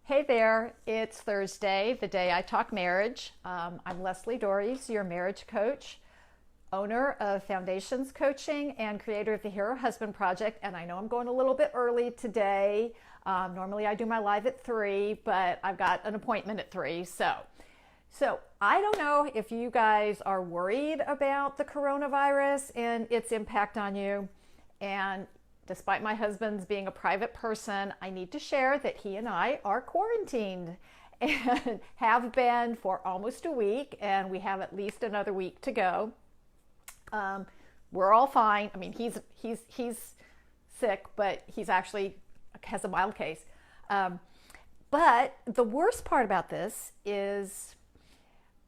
Hey there, it's Thursday, the day I talk marriage. I'm Leslie Dories, your marriage coach, owner of Foundations Coaching, and creator of the Hero Husband Project. And I know I'm going a little bit early today. Normally I do my live at 3, but I've got an appointment at 3. So I don't know if you guys are worried about the coronavirus and its impact on you. And despite my husband's being a private person, I need to share that he and I are quarantined and have been for almost a week, and we have at least another week to go. We're all fine. I mean, he's sick, but he's actually has a mild case. But the worst part about this is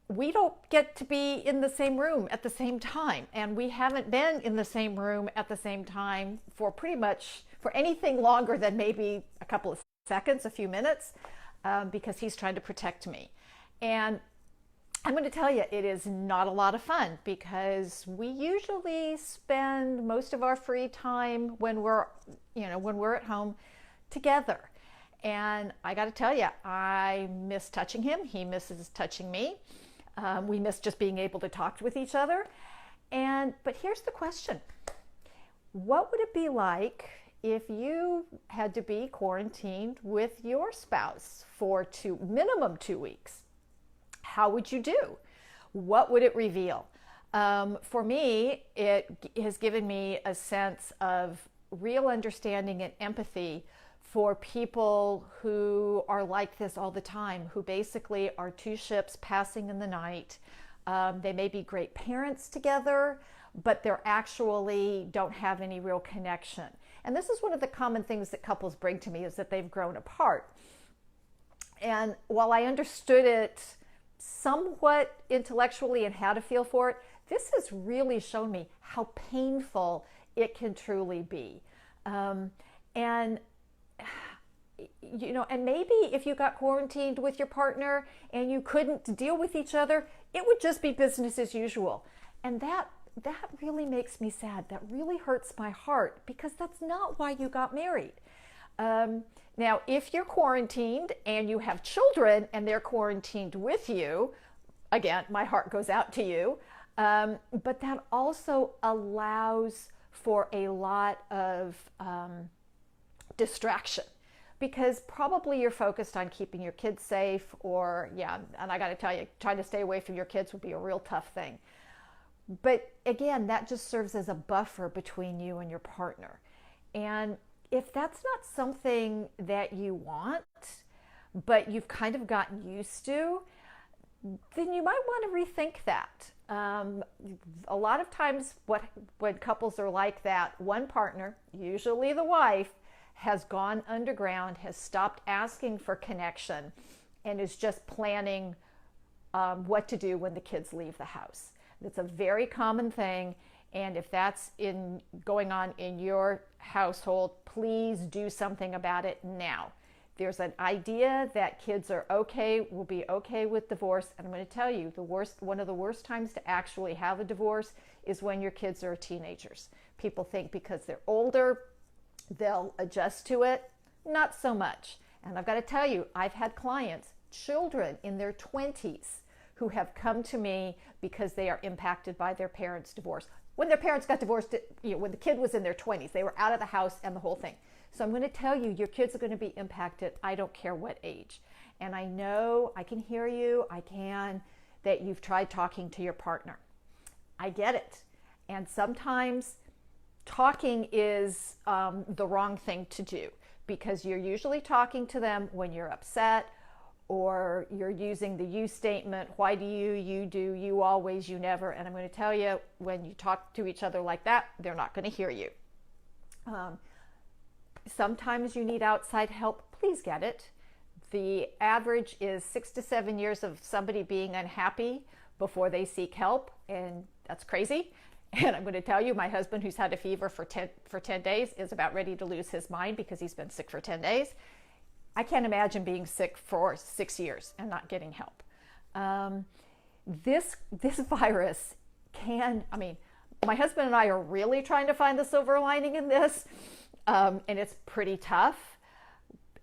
we don't get to be in the same room at the same time. And we haven't been in the same room at the same time for pretty much for anything longer than maybe a couple of seconds, a few minutes, because he's trying to protect me. And I'm going to tell you, it is not a lot of fun because we usually spend most of our free time when we're at home together. And I got to tell you, I miss touching him. He misses touching me. We miss just being able to talk with each other. But here's the question. What would it be like if you had to be quarantined with your spouse for minimum 2 weeks? How would you do? What would it reveal? For me, it has given me a sense of real understanding and empathy for people who are like this all the time, who basically are two ships passing in the night. They may be great parents together, but they're actually don't have any real connection. And this is one of the common things that couples bring to me is that they've grown apart. And while I understood it somewhat intellectually and how to feel for it, this has really shown me how painful it can truly be. And maybe if you got quarantined with your partner and you couldn't deal with each other, it would just be business as usual. And that really makes me sad. That really hurts my heart because that's not why you got married. Now, if you're quarantined and you have children and they're quarantined with you, again, my heart goes out to you. But that also allows for a lot of distraction because probably you're focused on keeping your kids safe and I got to tell you, trying to stay away from your kids would be a real tough thing. But again, that just serves as a buffer between you and your partner. And if that's not something that you want, but you've kind of gotten used to, then you might want to rethink that. A lot of times when couples are like that, one partner, usually the wife, has gone underground, has stopped asking for connection, and is just planning what to do when the kids leave the house. It's a very common thing, and if that's going on in your household, please do something about it now. There's an idea that kids will be okay with divorce, and I'm going to tell you, one of the worst times to actually have a divorce is when your kids are teenagers. People think because they're older, they'll adjust to it. Not so much. And I've got to tell you, I've had clients, children in their 20s, who have come to me because they are impacted by their parents' divorce. When their parents got divorced, when the kid was in their 20s, they were out of the house and the whole thing. So I'm going to tell you, your kids are going to be impacted. I don't care what age. And I know, I can hear you, that you've tried talking to your partner. I get it. And sometimes talking is the wrong thing to do because you're usually talking to them when you're upset or you're using the you statement, why do you do, you always, you never. And I'm going to tell you, when you talk to each other like that, they're not going to hear you. Sometimes you need outside help. Please get it. The average is 6 to 7 years of somebody being unhappy before they seek help, and that's crazy. And I'm going to tell you, my husband, who's had a fever for 10 days, is about ready to lose his mind because he's been sick for 10 days. I can't imagine being sick for 6 years and not getting help. This virus my husband and I are really trying to find the silver lining in this, and it's pretty tough.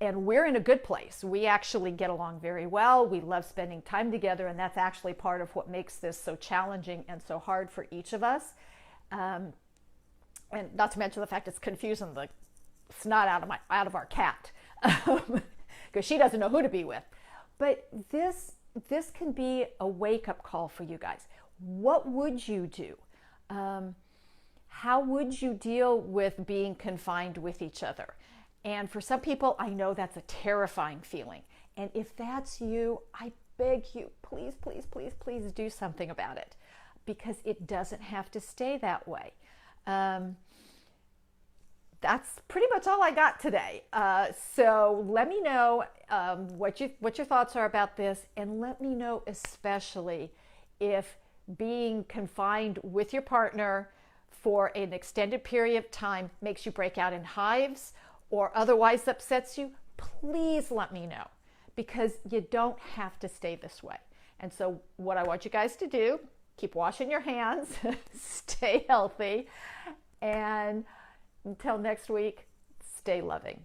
and we're in a good place. We actually get along very well. We love spending time together, and that's actually part of what makes this so challenging and so hard for each of us. And not to mention the fact it's confusing the snot out of our cat because she doesn't know who to be with. But this can be a wake-up call for you guys. What would you do? How would you deal with being confined with each other? And for some people, I know that's a terrifying feeling. And if that's you, I beg you, please, please, please, please do something about it, because it doesn't have to stay that way. That's pretty much all I got today. So let me know what your thoughts are about this, and let me know especially if being confined with your partner for an extended period of time makes you break out in hives or otherwise upsets you. Please let me know, because you don't have to stay this way. And so what I want you guys to do, keep washing your hands, stay healthy, and until next week, stay loving.